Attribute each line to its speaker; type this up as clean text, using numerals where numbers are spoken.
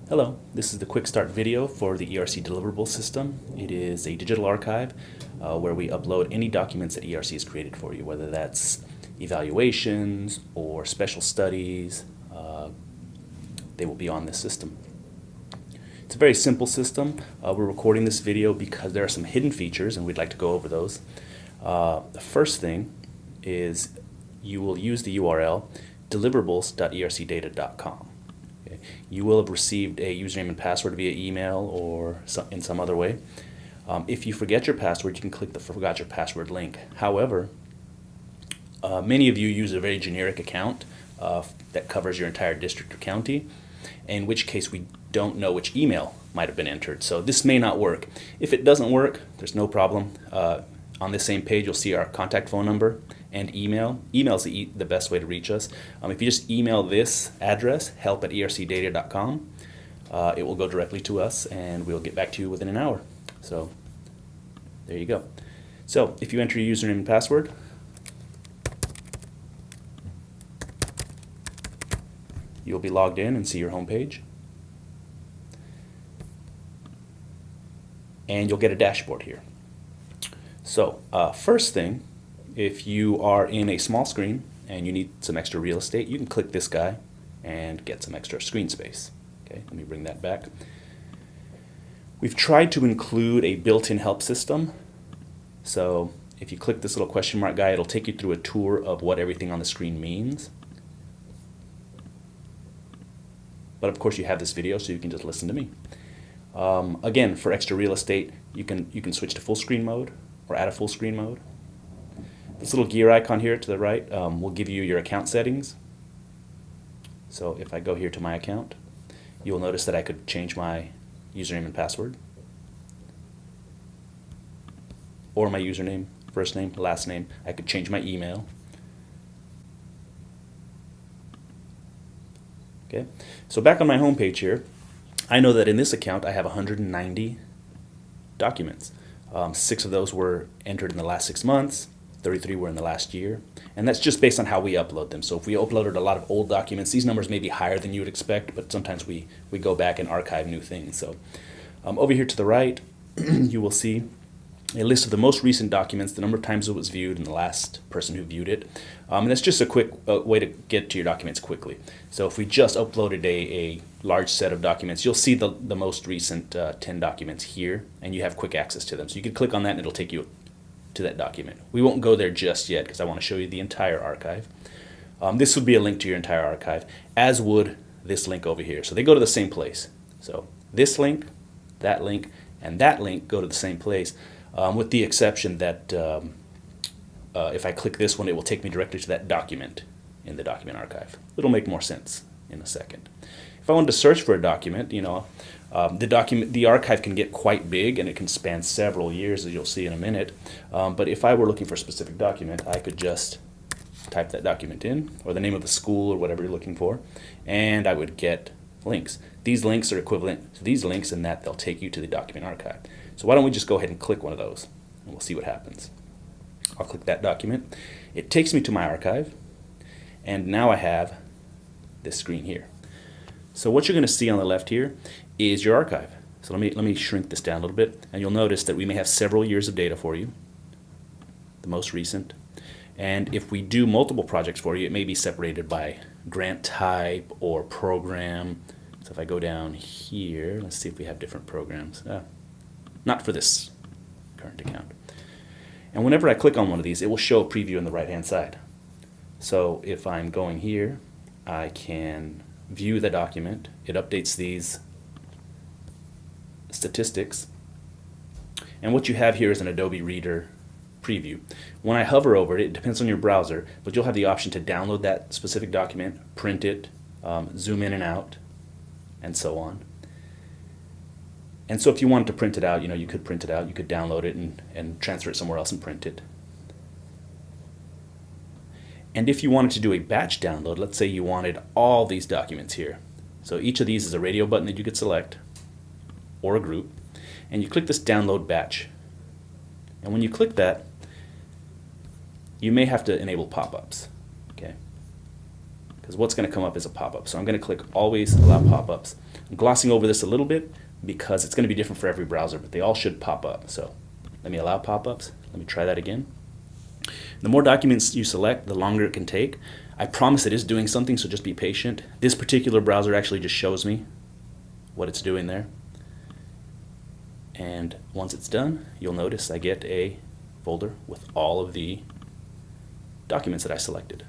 Speaker 1: Hello, this is the quick start video for the ERC deliverable system. It is a digital archive where we upload any documents that ERC has created for you, whether that's evaluations or special studies. They will be on this system. It's a very simple system. We're recording this video because there are some hidden features and we'd like to go over those. The first thing is you will use the URL deliverables.ercdata.com. Okay. You will have received a username and password via email or in some other way. If you forget your password, you can click the Forgot Your Password link. However, many of you use a very generic account that covers your entire district or county, in which case we don't know which email might have been entered. So this may not work. If it doesn't work, there's no problem. On this same page, you'll see our contact phone number and email. Email is the best way to reach us. If you just email this address, help@ercdata.com, it will go directly to us and we'll get back to you within an hour. So there you go. So if you enter your username and password, you'll be logged in and see your home page. And you'll get a dashboard here. So first thing, if you are in a small screen and you need some extra real estate, you can click this guy and get some extra screen space. Okay, let me bring that back. We've tried to include a built-in help system. So if you click this little question mark guy, it'll take you through a tour of what everything on the screen means. But of course you have this video, so you can just listen to me. Again, for extra real estate, you can switch to full screen mode or add a full screen mode. This little gear icon here to the right will give you your account settings. So if I go here to my account, you'll notice that I could change my username and password, or my username, first name, last name. I could change my email. Okay, so back on my home page here, I know that in this account I have 190 documents. 6 of those were entered in the last 6 months, 33 were in the last year, and that's just based on how we upload them. So if we uploaded a lot of old documents, these numbers may be higher than you would expect, but sometimes we go back and archive new things. So over here to the right, you will see a list of the most recent documents, the number of times it was viewed, and the last person who viewed it. And that's just a quick way to get to your documents quickly. So if we just uploaded a large set of documents, you'll see the most recent 10 documents here, and you have quick access to them. So you can click on that and it'll take you to that document. We won't go there just yet because I want to show you the entire archive. This would be a link to your entire archive, as would this link over here. So they go to the same place. So this link, and that link go to the same place. With the exception that if I click this one, it will take me directly to that document in the document archive. It'll make more sense in a second. If I wanted to search for a document, the archive can get quite big and it can span several years, as you'll see in a minute. But if I were looking for a specific document, I could just type that document in, or the name of the school or whatever you're looking for, and I would get links. These links are equivalent to these links in that they'll take you to the document archive. So why don't we just go ahead and click one of those, and we'll see what happens. I'll click that document. It takes me to my archive, and now I have this screen here. So what you're going to see on the left here is your archive. So let me shrink this down a little bit, and you'll notice that we may have several years of data for you, the most recent. And if we do multiple projects for you, it may be separated by grant type or program. So if I go down here, let's see if we have different programs. Not for this current account. And whenever I click on one of these, it will show a preview on the right hand side. So if I'm going here, I can view the document. It updates these statistics. And what you have here is an Adobe Reader preview. When I hover over it, it depends on your browser, but you'll have the option to download that specific document, print it, zoom in and out, and so on. And so if you wanted to print it out, you could print it out, you could download it and transfer it somewhere else and print it. And if you wanted to do a batch download, let's say you wanted all these documents here. So each of these is a radio button that you could select, or a group, and you click this download batch. And when you click that, you may have to enable pop-ups, okay? because what's going to come up is a pop-up. So I'm going to click Always Allow Pop-ups. I'm glossing over this a little bit because it's going to be different for every browser, but they all should pop up. So let me allow pop-ups. Let me try that again. The more documents you select, the longer it can take. I promise it is doing something, so just be patient. This particular browser actually just shows me what it's doing there. And once it's done, you'll notice I get a folder with all of the documents that I selected.